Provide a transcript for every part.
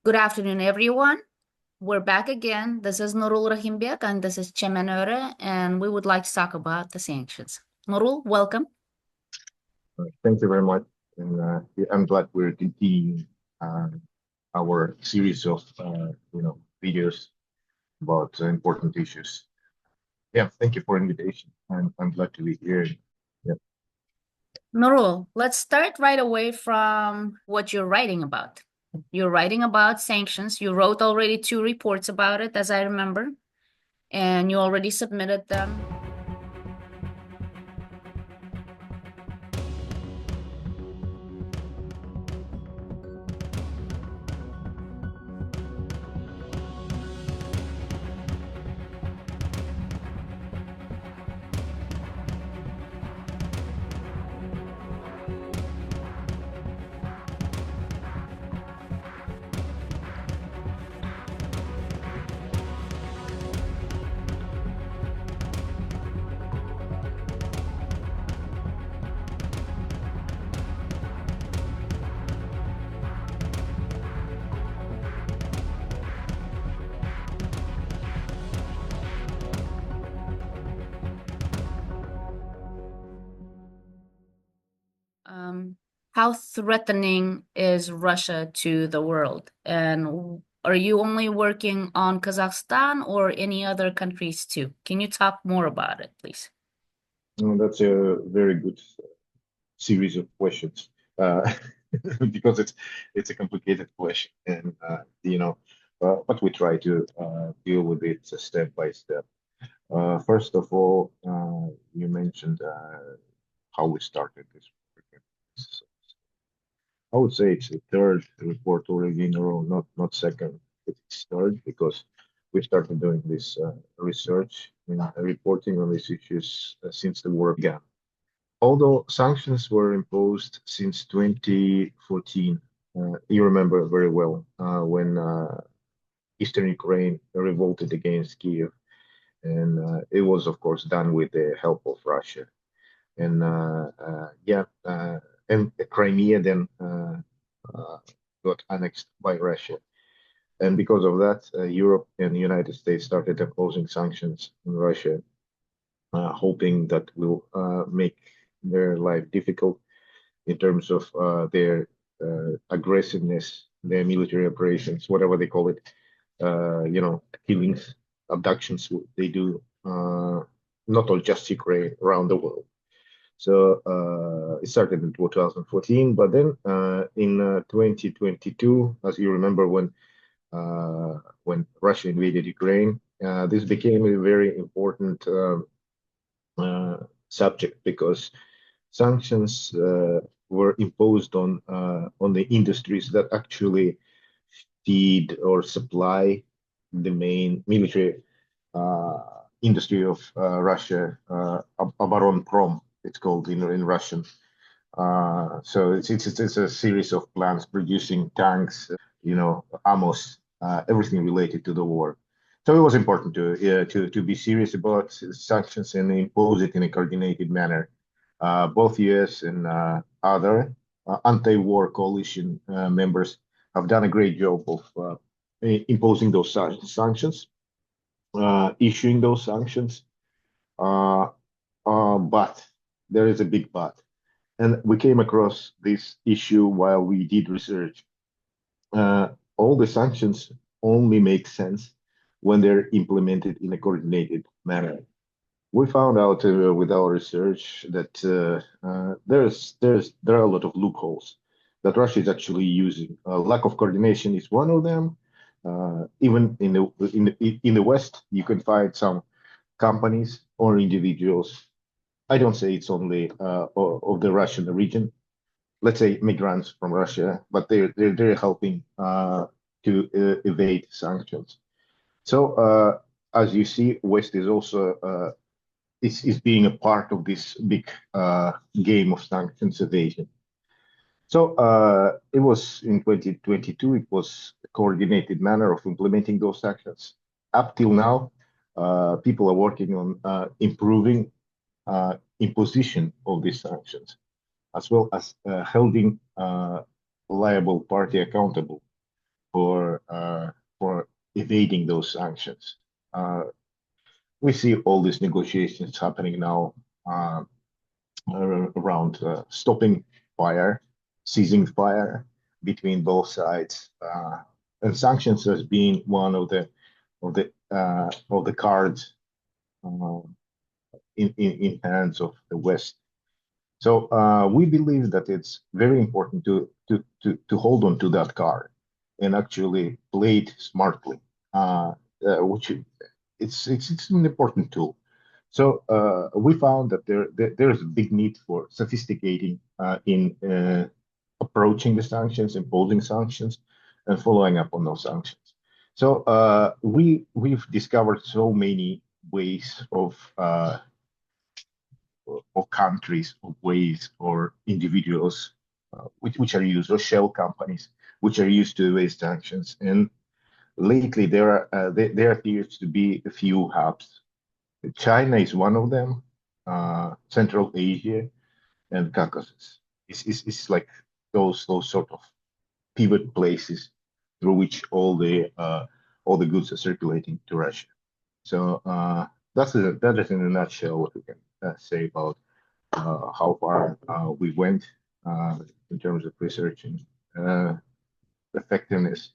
Good afternoon, everyone. We're back again. This is Nurul and this is Chemen, and we would like to talk about the sanctions. Nurul, welcome. Thank you very much. And I'm glad we're continuing uh, our series of videos about important issues. Yeah, thank you for invitation. I'm glad to be here. Yeah. Nurul, let's start right away from what you're writing about. You're writing about sanctions. You wrote already 2 reports about it, as I remember, and you already submitted them. How threatening is Russia to the world? And are you only working on Kazakhstan or any other countries too? Can you talk more about it, please? That's a very good series of questions because it's a complicated question, and but we try to deal with it step by step. First of all, you mentioned how we started this project. I would say it's the third report already in a row, not second. It's third because we started doing this research and reporting on these issues since the war began. Although sanctions were imposed since 2014, you remember very well when Eastern Ukraine revolted against Kiev, and it was, of course, done with the help of Russia. And and Crimea then got annexed by Russia. And because of that, Europe and the United States started imposing sanctions on Russia, hoping that will make their life difficult in terms of their aggressiveness, their military operations, whatever they call it, killings, abductions they do, not all just Ukraine, around the world. So it started in 2014, but then in 2022, as you remember, when Russia invaded Ukraine, this became a very important subject because sanctions were imposed on the industries that actually feed or supply the main military industry of Russia, Oboronprom, it's called in Russian. So it's a series of plants producing tanks, AMOS, everything related to the war. So it was important to be serious about sanctions and impose it in a coordinated manner. Both U.S. and other anti-war coalition members have done a great job of imposing those sanctions, issuing those sanctions. But there is a big but. And we came across this issue while we did research. All the sanctions only make sense when they're implemented in a coordinated manner. We found out with our research that there are a lot of loopholes that Russia is actually using. Lack of coordination is one of them. Even in the West, you can find some companies or individuals. I don't say it's only of the Russian region. Let's say migrants from Russia, but they're helping to evade sanctions. So as you see, West is also is being a part of this big game of sanctions evasion. So it was in 2022, it was a coordinated manner of implementing those sanctions. Up till now, people are working on improving imposition of these sanctions, as well as holding liable party accountable. for uh, for evading those sanctions. Uh, we see all these negotiations happening now uh, around stopping fire, ceasing fire between both sides, and sanctions has been one of the cards uh, in hands of the West. So we believe that it's very important to hold on to that card and actually play it smartly, which it's an important tool. So we found that there's a big need for sophisticating in approaching the sanctions, imposing sanctions, and following up on those sanctions. So we've discovered so many ways of countries, of ways, or individuals which are used, or shell companies which are used to evade sanctions. And lately, there appears to be a few hubs. China is one of them. Central Asia and Caucasus. It's like those sort of pivot places through which all the goods are circulating to Russia. So that is in a nutshell what we can say about how far we went in terms of researching effectiveness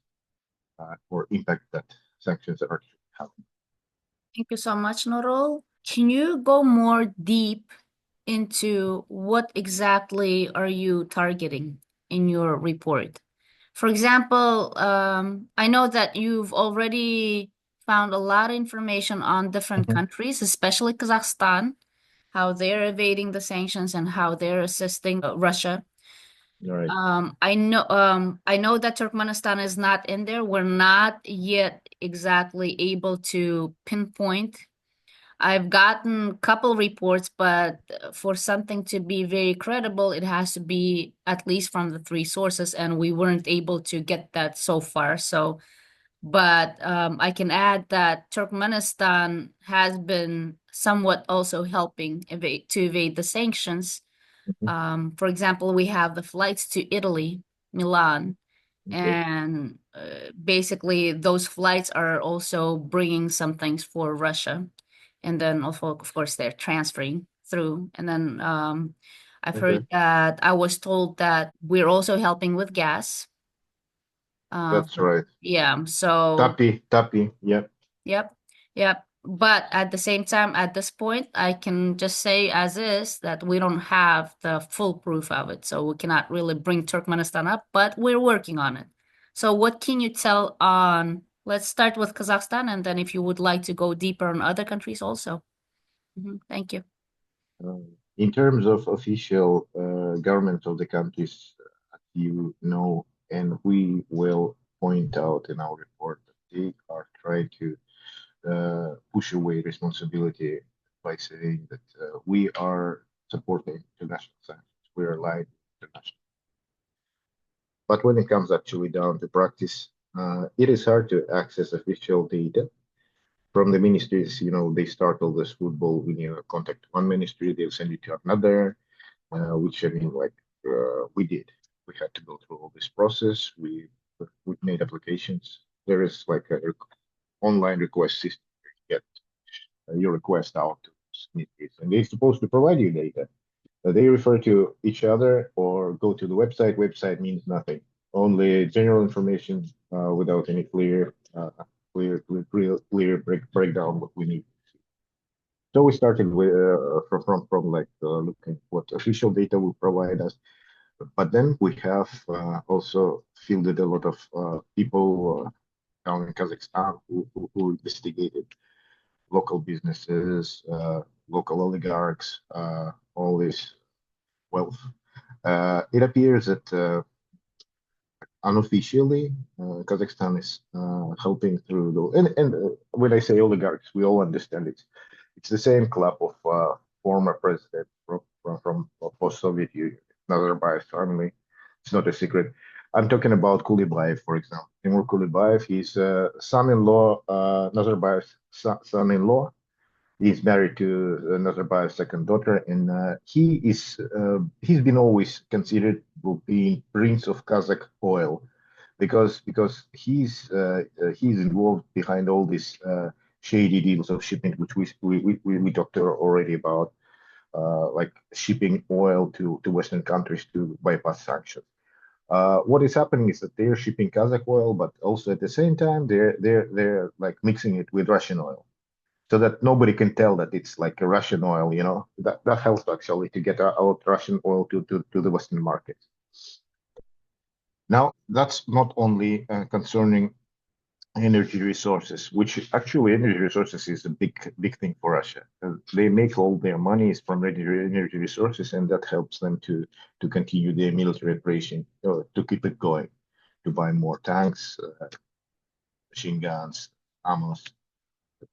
or impact that sanctions are having. Thank you so much, Nurul. Can you go more deep into what exactly are you targeting in your report? For example, I know that you've already found a lot of information on different Mhm. countries, especially Kazakhstan, how they're evading the sanctions and how they're assisting Russia. All right. I know that Turkmenistan is not in there. We're not yet exactly able to pinpoint. I've gotten a couple reports, but for something to be very credible, it has to be at least from the three sources, and we weren't able to get that so far. So, but I can add that Turkmenistan has been somewhat also helping to evade the sanctions. Mhm. For example, we have the flights to Italy, Milan, Okay. and basically those flights are also bringing some things for Russia, and then also of course they're transferring through. And then I've Okay. heard that I was told that we're also helping with gas. That's right. Yeah, so Tapi. Yep. yep, yep. But at the same time, at this point, I can just say as is that we don't have the full proof of it. So we cannot really bring Turkmenistan up, but we're working on it. So what can you tell on, let's start with Kazakhstan, and then if you would like to go deeper on other countries also. Thank you. In terms of official government of the countries, you know, and we will point out in our report that they are trying to push away responsibility by saying that we are supporting international sanctions, we are aligned with international. But when it comes actually down to practice, it is hard to access official data from the ministries. You know, they start all this football when you contact one ministry, they'll send you to another, which I mean, like we did. We had to go through all this process. We made applications. There is like a online request system. You get your request out to ministries, and they're supposed to provide you data. They refer to each other or go to the website. Website means nothing. Only general information without any clear breakdown what we need. So we started with from like looking what official data will provide us, but then we have also fielded a lot of people down in Kazakhstan who investigated local businesses, local oligarchs, all this wealth. It appears that unofficially, Kazakhstan is helping through the and when I say oligarchs, we all understand it's the same club of former president from post-Soviet Union, Nazarbayev family. It's not a secret. I'm talking about Kulibayev, for example. Timur Kulibayev, he's son-in-law, Nazarbayev's son-in-law. He's married to Nazarbayev's second daughter, and he's been always considered being Prince of Kazakh oil because he's involved behind all these shady deals of shipping, which we talked already about, like shipping oil to Western countries to bypass sanctions. What is happening is that they're shipping Kazakh oil, but also at the same time they're like mixing it with Russian oil, so that nobody can tell that it's like a Russian oil. You know, that helps actually to get out Russian oil to the Western market. Now, that's not only concerning energy resources, which actually energy resources is a big thing for Russia. They make all their money is from energy resources, and that helps them to continue their military operation, to keep it going, to buy more tanks, machine guns, ammo,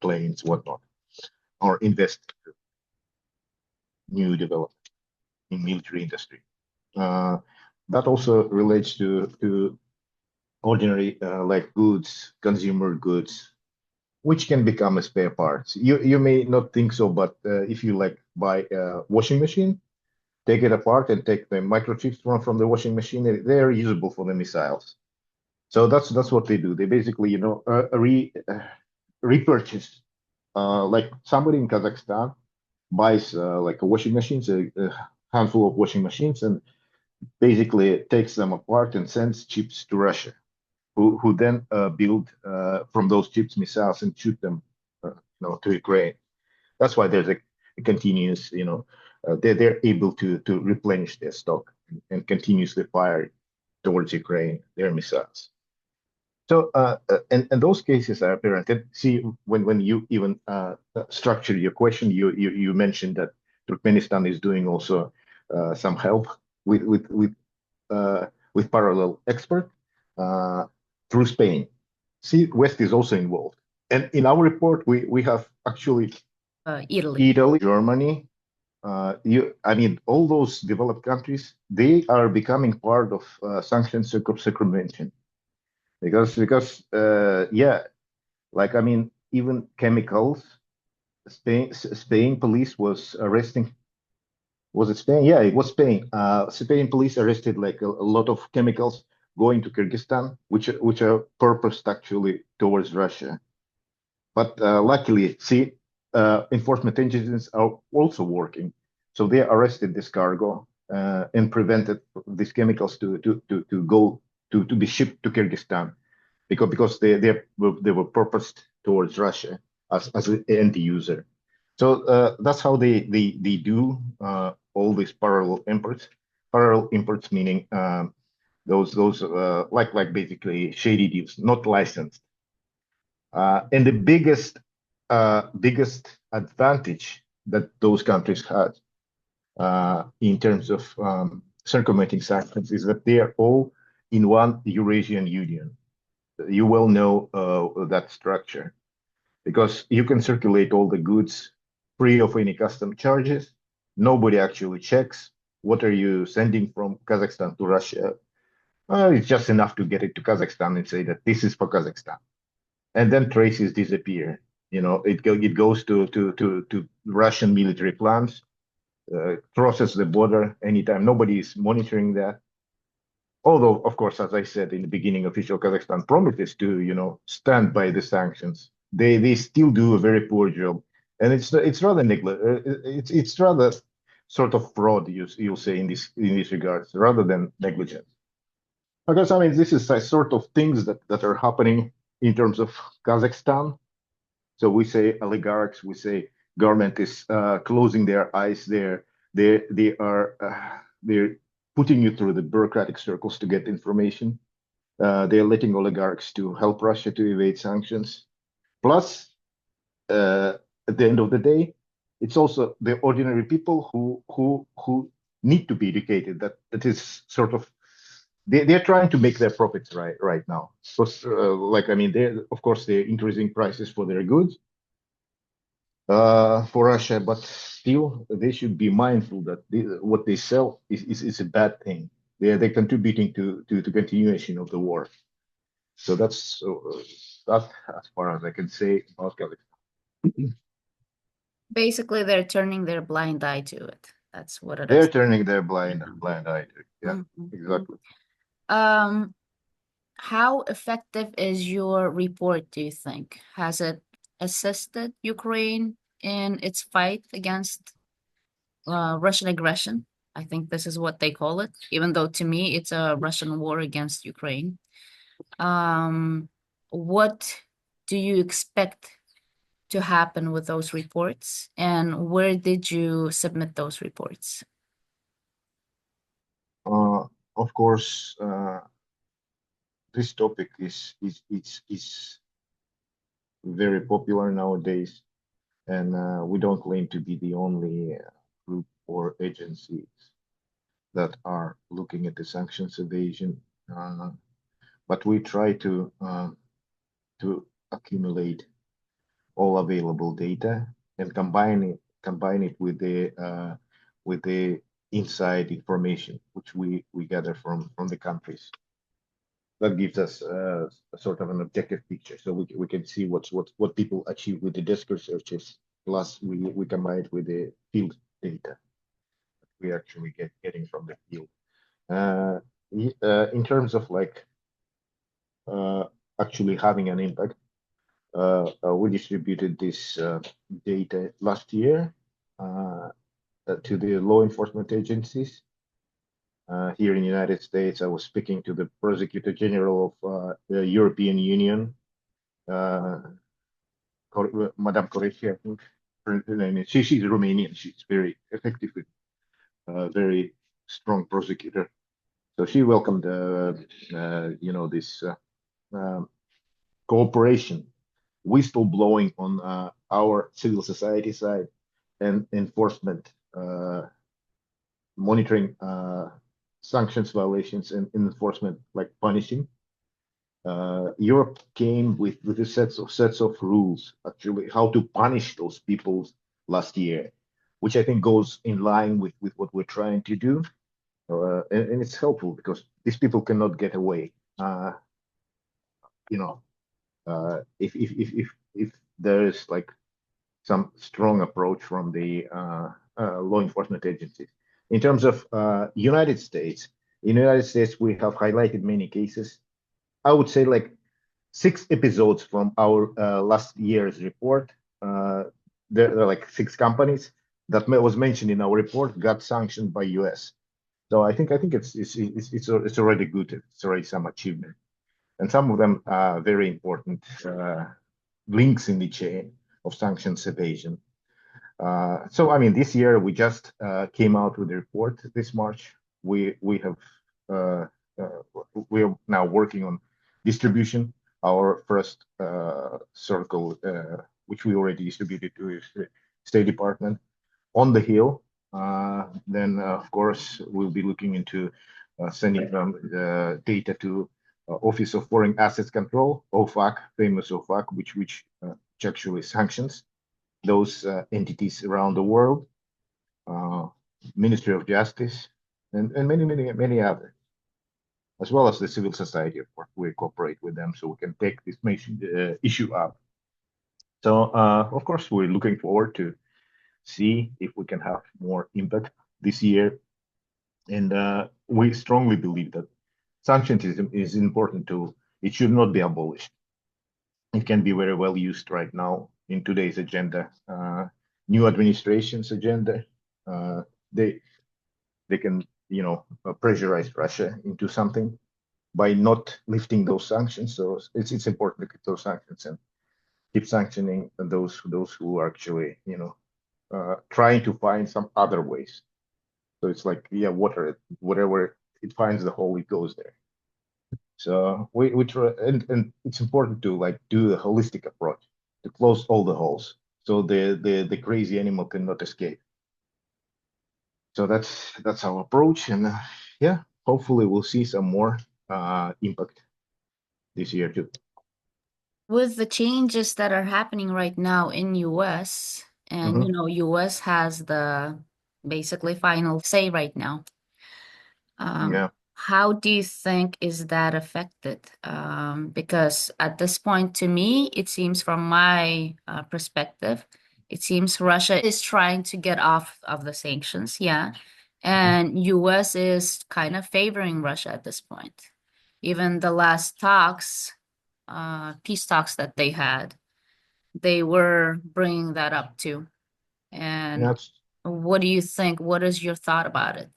planes, whatnot, or invest new development in military industry. Uh, that also relates to ordinary like goods, consumer goods, which can become a spare parts. You may not think so, but if you like buy a washing machine, take it apart and take the microchips from the washing machine, they're usable for the missiles. So that's what they do. They basically, repurchase. Like somebody in Kazakhstan buys like a washing machines, a handful of washing machines, and basically takes them apart and sends chips to Russia, who then build from those chips missiles and shoot them, to Ukraine. That's why there's a continuous, they're able to replenish their stock and continuously fire towards Ukraine their missiles. So, and those cases are apparent. And see, when you even structure your question, you mentioned that Turkmenistan is doing also some help with parallel expert uh, through Spain. See, West is also involved. And in our report, we have actually Italy, Germany. I mean, all those developed countries, they are becoming part of sanctions circumvention because yeah, like I mean, even chemicals. Spain police was arresting. Was it Spain? Yeah, it was Spain. Spain police arrested like a lot of chemicals going to Kyrgyzstan, which are purposed actually towards Russia. But luckily, see, enforcement agencies are also working, so they arrested this cargo and prevented these chemicals to go to be shipped to Kyrgyzstan because they were purposed towards Russia as an end user. So that's how they do all these parallel imports. Parallel imports meaning those like basically shady deals, not licensed. And the biggest advantage that those countries had in terms of circumventing sanctions is that they are all in one Eurasian Union. You well know that structure because you can circulate all the goods free of any custom charges. Nobody actually checks what are you sending from Kazakhstan to Russia. It's just enough to get it to Kazakhstan and say that this is for Kazakhstan, and then traces disappear. It goes to Russian military plants, crosses the border anytime. Nobody is monitoring that. Although, of course, as I said in the beginning, official Kazakhstan promises to, stand by the sanctions. They still do a very poor job, and it's rather it's rather sort of fraud, you'll say in these regards, rather than negligence. Because I mean, this is a sort of things that are happening in terms of Kazakhstan. So we say oligarchs, we say government is closing their eyes there. They're putting you through the bureaucratic circles to get information. They're letting oligarchs to help Russia to evade sanctions. Plus, at the end of the day, it's also the ordinary people who need to be educated. That is sort of they're trying to make their profits right now. Because, like I mean, they of course they're increasing prices for their goods for Russia, but still they should be mindful that what they sell is a bad thing. They're contributing to continuation of the war. So that's as far as I can say about Kazakhstan. Basically, they're turning their blind eye to it. That's what it They're is. turning their blind eye to it. Yeah, Mhm. exactly. Um, how effective is your report, do you think? Has it assisted Ukraine in its fight against Russian aggression? I think this is what they call it, even though to me it's a Russian war against Ukraine. Um, what do you expect to happen with those reports, and where did you submit those reports? Uh, of course, this topic is very popular nowadays, and we don't claim to be the only group or agencies that are looking at the sanctions evasion. But we try to accumulate all available data and combine it with the inside information which we gather from the countries. That gives us a sort of an objective picture, so we can see what people achieve with the desk researches. Plus, we combine it with the field data we actually getting from the field. Uh, in terms of like uh, actually having an impact, we distributed this data last year uh, to the law enforcement agencies. Here in the United States, I was speaking to the Prosecutor General of the European Union, uh, Madame Corecia, I think her name is. She's Romanian. She's very effective, very strong prosecutor. So she welcomed, this um, cooperation, whistleblowing on our civil society side, and enforcement, monitoring sanctions violations and enforcement, like punishing. Europe came with a sets of rules, actually, how to punish those people last year, which I think goes in line with what we're trying to do. And it's helpful because these people cannot get away. You know, if there is like some strong approach from the law enforcement agencies. In terms of United States, in the United States, we have highlighted many cases. I would say like 6 episodes from our last year's report. Uh, there are like 6 companies that was mentioned in our report got sanctioned by US. So I think it's already good. It's already some achievement, and some of them are very important links in the chain of sanctions evasion. So I mean, this year we just came out with a report this March. We have uh, we are now working on distribution. Our first circle, which we already distributed to the State Department, on the Hill. Then, of course, we'll be looking into sending them data to Office of Foreign Assets Control, OFAC, famous OFAC, which actually sanctions those entities around the world, uh, Ministry of Justice, and many others, as well as the civil society. Of course, we cooperate with them so we can take this issue up. So, of course, we're looking forward to see if we can have more impact this year. And we strongly believe that sanctions is an important tool. It should not be abolished. It can be very well used right now in today's agenda, new administration's agenda. They they can pressurize Russia into something by not lifting those sanctions. So it's important to keep those sanctions and keep sanctioning those who are actually trying to find some other ways. So it's like, yeah, whatever it finds the hole, it goes there. So we try, and it's important to like do a holistic approach to close all the holes so the crazy animal cannot escape. So that's our approach, and yeah, hopefully we'll see some more impact this year too. With the changes that are happening right now in US, and Hmm. US has the basically final say right now. Um, Yeah. how do you think is that affected? Because at this point, to me, it seems from my perspective, it seems Russia is trying to get off of the sanctions, yeah, Mhm. and US is kind of favoring Russia at this point. Even the last talks, peace talks that they had, they were bringing that up too. And That's what do you think? What is your thought about it?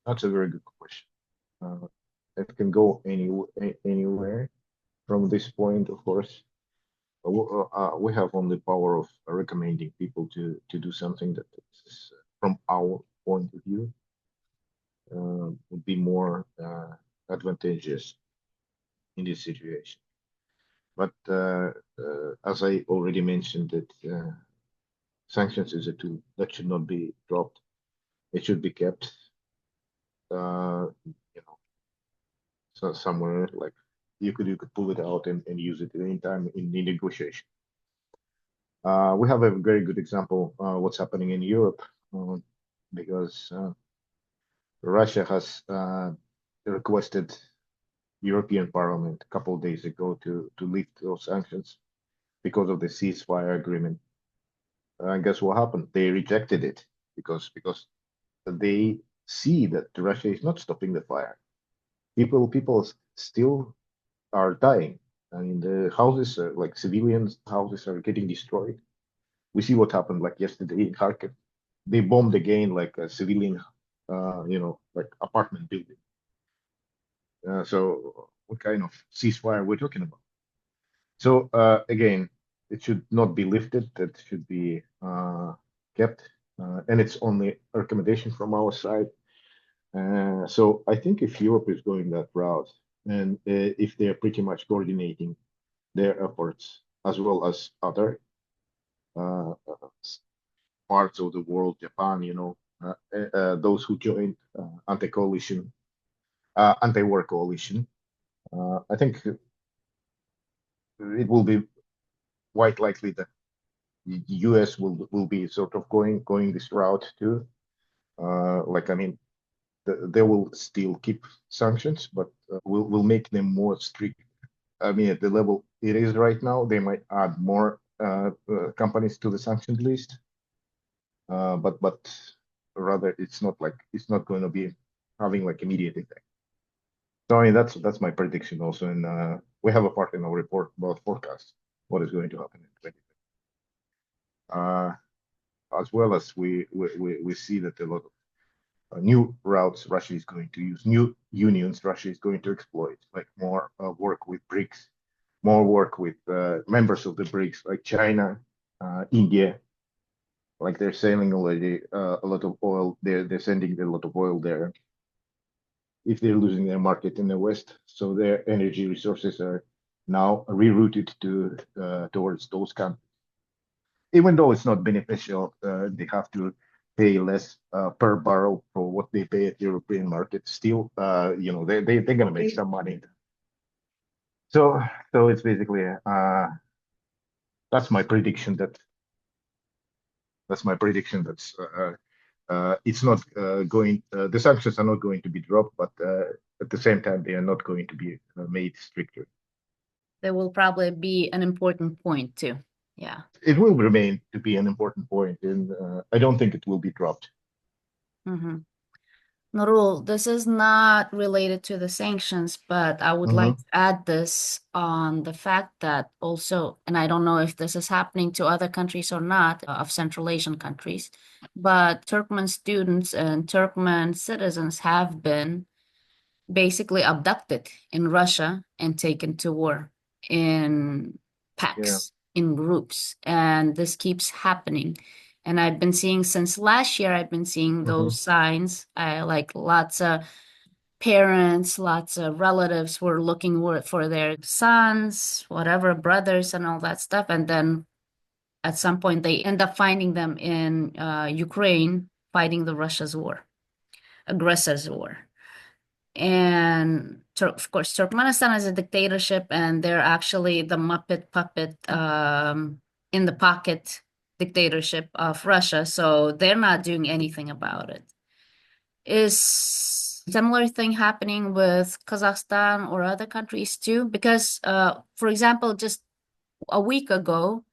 that's a very good question. It can go anywhere from this point, of course. We have only power of recommending people to do something that is, from our point of view, would be more advantageous in this situation. But as I already mentioned, that sanctions is a tool that should not be dropped. It should be kept, you know, so somewhere like you could pull it out and use it at any time in the negotiation. We have a very good example what's happening in Europe because Russia has requested European Parliament a couple of days ago to lift those sanctions because of the ceasefire agreement. And guess what happened? They rejected it because they see that Russia is not stopping the fire. People still are dying. I mean, the houses, like civilians' houses, are getting destroyed. We see what happened like yesterday in Kharkiv. They bombed again like a civilian, like apartment building. So what kind of ceasefire we're talking about? So again, it should not be lifted. That should be kept, and it's only a recommendation from our side. So I think if Europe is going that route, and if they're pretty much coordinating their efforts as well as other uh, parts of the world, Japan, those who joined anti-coalition, anti-war coalition, I think it will be quite likely that the US will be sort of going this route too. Like I mean, they will still keep sanctions, but will make them more strict. I mean, at the level it is right now, they might add more companies to the sanctioned list. But rather, it's not going to be having like immediate effect. So I mean, that's my prediction also, and we have a part in our report about forecast what is going to happen in 2020. As well as we see that a lot of new routes Russia is going to use, new unions Russia is going to exploit, like more work with BRICS, more work with members of the BRICS, like China, India. Like they're selling already a lot of oil. They're sending a lot of oil there. If they're losing their market in the West, so their energy resources are now rerouted towards those countries. Even though it's not beneficial, they have to pay less per barrel for what they pay at European market. Still, they're gonna make some money. So it's basically that's my prediction. That's my prediction. It's not going. The sanctions are not going to be dropped, but at the same time, they are not going to be made stricter. There will probably be an important point too. Yeah. It will remain to be an important point, and I don't think it will be dropped. Mm-hmm. Nurul, this is not related to the sanctions, but I would Mm-hmm. like to add this on the fact that also, and I don't know if this is happening to other countries or not, of Central Asian countries, but Turkmen students and Turkmen citizens have been basically abducted in Russia and taken to war in Yeah. packs, in groups. And this keeps happening. And I've been seeing since last year, I've been seeing Mm-hmm. those signs. I like lots of parents, lots of relatives were looking for their sons, whatever, brothers, and all that stuff. And then at some point, they end up finding them in Ukraine fighting the Russia's war, aggressors' war. And of course, Turkmenistan is a dictatorship, and they're actually the Muppet puppet in the pocket dictatorship of Russia. So they're not doing anything about it. Is similar thing happening with Kazakhstan or other countries too? Because, for example, just a week ago,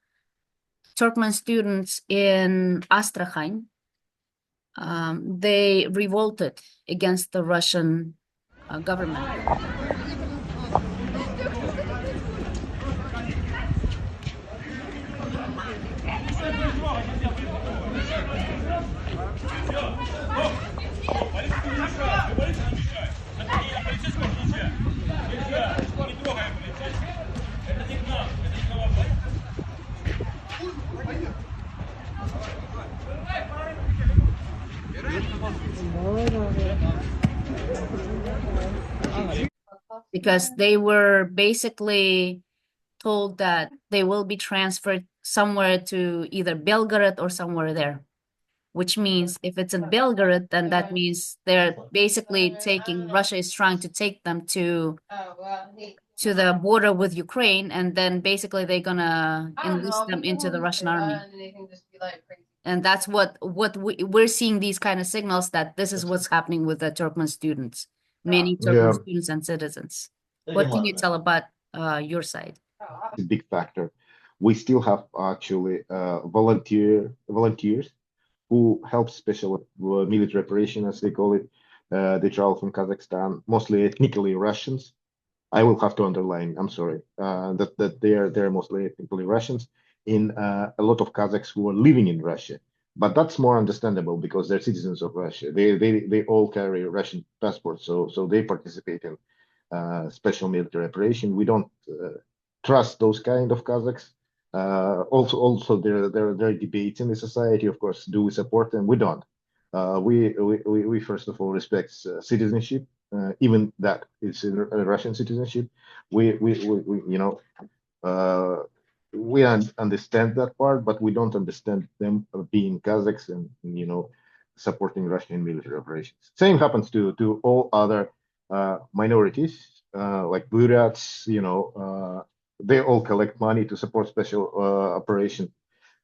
Turkmen students in Astrakhan, they revolted against the Russian government. because they were basically told that they will be transferred somewhere to either Belgorod or somewhere there, which means if it's in Belgorod, then that means they're basically taking, Russia is trying to take them to the border with Ukraine, and then basically they're gonna enlist them into the Russian army. And that's we're seeing, these kind of signals that this is what's happening with the Turkmen students, many Turkmen Yeah, students and citizens. What can you tell about your side? a big factor. We still have actually volunteers who help special military operation, as they call it. They travel from Kazakhstan, mostly ethnically Russians. I will have to underline, I'm sorry, that they're mostly ethnically Russians in a lot of Kazakhs who are living in Russia. But that's more understandable because they're citizens of Russia. They all carry Russian passports, so they participate in special military operation. We don't trust those kind of Kazakhs. Also, there are debates in the society. Of course, do we support them? We don't. We first of all respect citizenship, even that it's a Russian citizenship. We uh, we understand that part, but we don't understand them being Kazakhs and supporting Russian military operations. Same happens to all other minorities like Buryats. They all collect money to support special operation.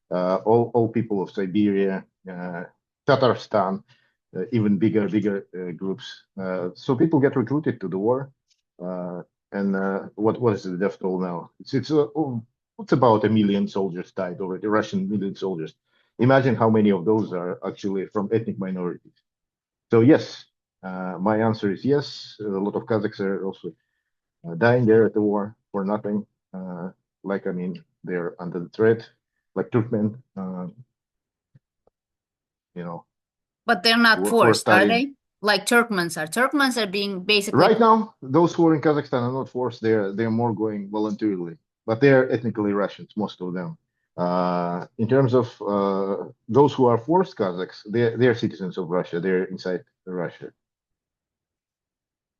All people of Siberia, Tatarstan, even bigger groups. So people get recruited to the war. Uh, and what is the death toll now? It's about 1 million soldiers died already, Russian million soldiers. Imagine how many of those are actually from ethnic minorities. So yes, my answer is yes. A lot of Kazakhs are also dying there at the war for nothing. Like I mean, they're under the threat, like Turkmen, you know, But they're not who are forced, are studying. they? Like Turkmens are. Turkmens are being basically. Right now, those who are in Kazakhstan are not forced. They're more going voluntarily, but they're ethnically Russians, most of them. In terms of those who are forced Kazakhs, they're citizens of Russia. They're inside Russia.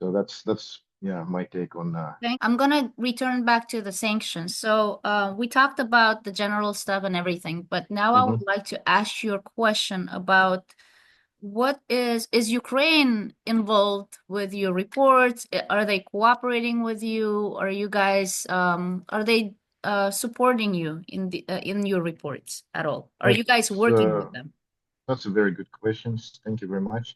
So that's yeah my take on I'm gonna return back to the sanctions. So, we talked about the general stuff and everything, but now I Mhm. would like to ask you a question about what is Ukraine involved with your reports? Are they cooperating with you? Are you guys are they supporting you in your reports at all? Are you guys That's working with them? that's a very good question. Thank you very much.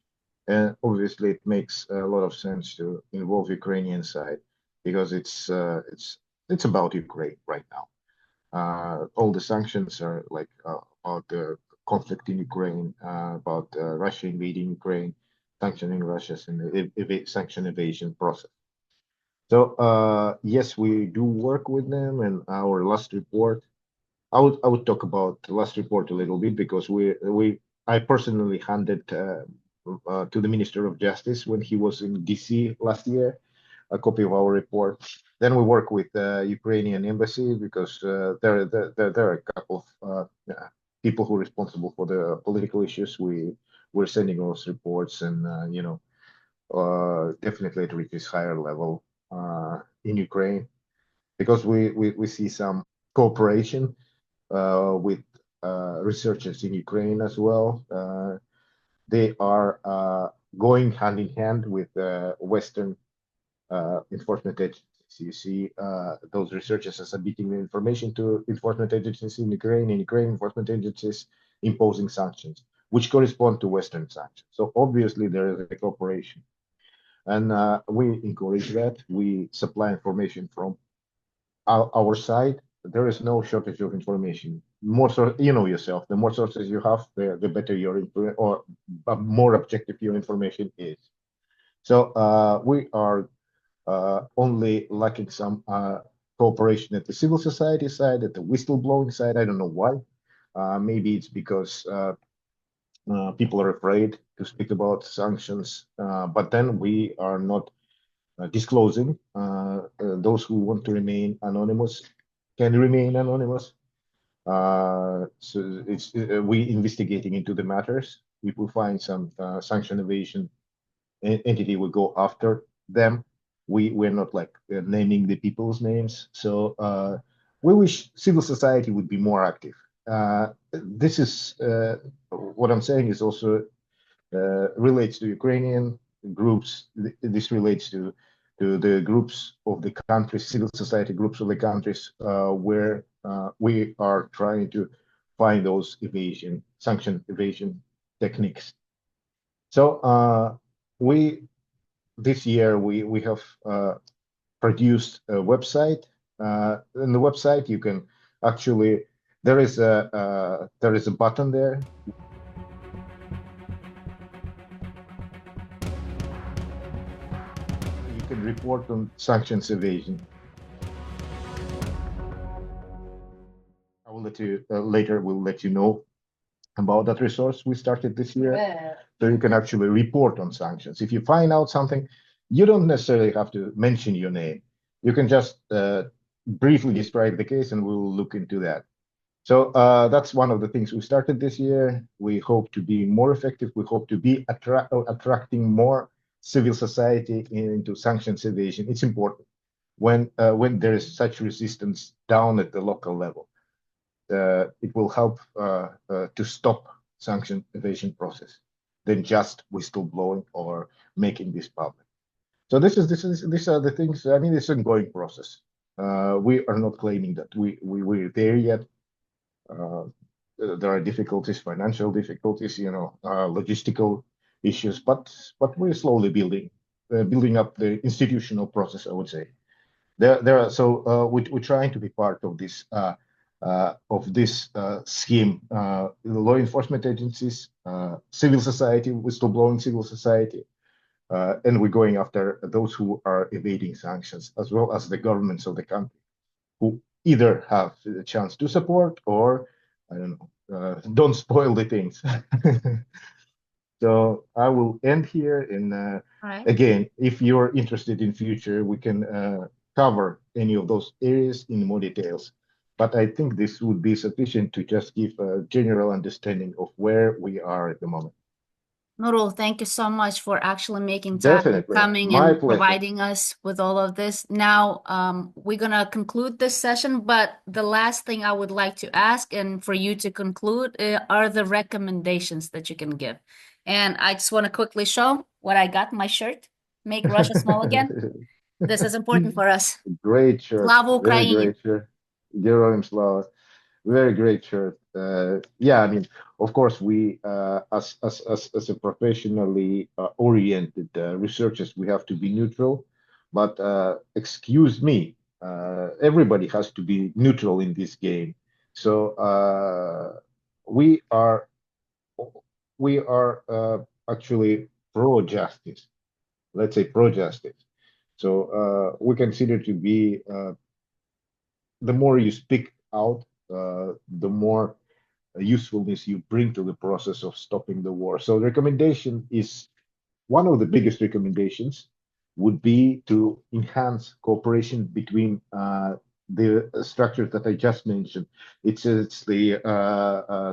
And obviously, it makes a lot of sense to involve Ukrainian side because it's about Ukraine right now. All the sanctions are like about the conflict in Ukraine, about Russia invading Ukraine, sanctioning Russia's and the sanction evasion process. So yes, we do work with them, and our last report. I would talk about the last report a little bit because we I personally handed to the Minister of Justice when he was in DC last year a copy of our report. Then we work with the Ukrainian embassy because there are a couple of people who are responsible for the political issues. We're sending those reports, and definitely it reaches higher level in Ukraine because we see some cooperation with researchers in Ukraine as well. They are going hand in hand with Western enforcement agencies. You see those researchers are submitting the information to enforcement agencies in Ukraine, and Ukraine enforcement agencies imposing sanctions, which correspond to Western sanctions. So obviously there is a cooperation, and we encourage that. We supply information from our side. There is no shortage of information. More so, you know yourself. The more sources you have, the better your or more objective your information is. So we are only lacking some cooperation at the civil society side, at the whistleblowing side. I don't know why. Maybe it's because people are afraid to speak about sanctions. But then we are not disclosing. Those who want to remain anonymous can remain anonymous. So it's we investigating into the matters. If we find some sanction evasion entity, we go after them. we're not like naming the people's names. So we wish civil society would be more active. This is what I'm saying is also relates to Ukrainian groups. This relates to the groups of the countries, civil society groups of the countries where we are trying to find those sanction evasion techniques. So we this year we have produced a website. In the website, you can actually there is a button there. You can report on sanctions evasion. I will let you later. We'll let you know about that resource we started this year. Yeah. So you can actually report on sanctions. If you find out something, you don't necessarily have to mention your name. You can just briefly describe the case, and we'll look into that. So that's one of the things we started this year. We hope to be more effective. We hope to be attracting more civil society into sanctions evasion. It's important when there is such resistance down at the local level. It will help to stop sanction evasion process than just whistleblowing or making this public. So these are the things. I mean, it's an ongoing process. We are not claiming that we're there yet. There are difficulties, financial difficulties, logistical issues, but we're slowly building up the institutional process, I would say. There are so we're trying to be part of this scheme. Law enforcement agencies, civil society, whistleblowing civil society, and we're going after those who are evading sanctions, as well as the governments of the country, who either have the chance to support or, I don't know, don't spoil the things. So I will end here. And Right. again, if you're interested in future, we can cover any of those areas in more details. But I think this would be sufficient to just give a general understanding of where we are at the moment. Nurul, thank you so much for actually making time and Definitely. coming My and pleasure. providing us with all of this. Now, we're gonna conclude this session, but the last thing I would like to ask and for you to conclude are the recommendations that you can give. And I just want to quickly show what I got in my shirt. Make Russia small again. This is important for us. Great shirt. Slava Very Ukraini. great shirt. Geroim Slava. Very great shirt. Yeah, I mean, of course, we as a professionally oriented researchers, we have to be neutral. But excuse me, everybody has to be neutral in this game. So we are actually pro justice. Let's say pro justice. So we consider to be the more you speak out, the more usefulness you bring to the process of stopping the war. So the recommendation is one of the biggest recommendations would be to enhance cooperation between the structures that I just mentioned. It's the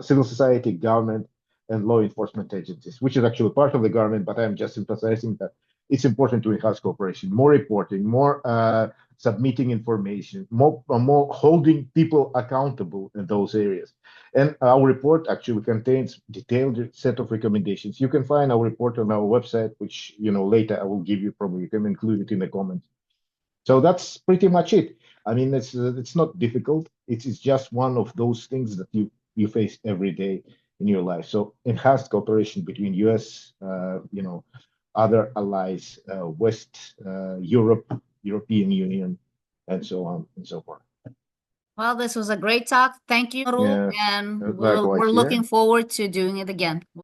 civil society, government, and law enforcement agencies, which is actually part of the government, but I'm just emphasizing that it's important to enhance cooperation, more reporting, more submitting information, more holding people accountable in those areas. And our report actually contains detailed set of recommendations. You can find our report on our website, which later I will give you. Probably you can include it in the comments. So that's pretty much it. I mean, it's not difficult. It's just one of those things that you face every day in your life. So enhanced cooperation between U.S., other allies, West, Europe, European Union, and so on and so forth. Well, this was a great talk. Thank you, Nurul, Yeah, and likewise we're here. looking forward to doing it again.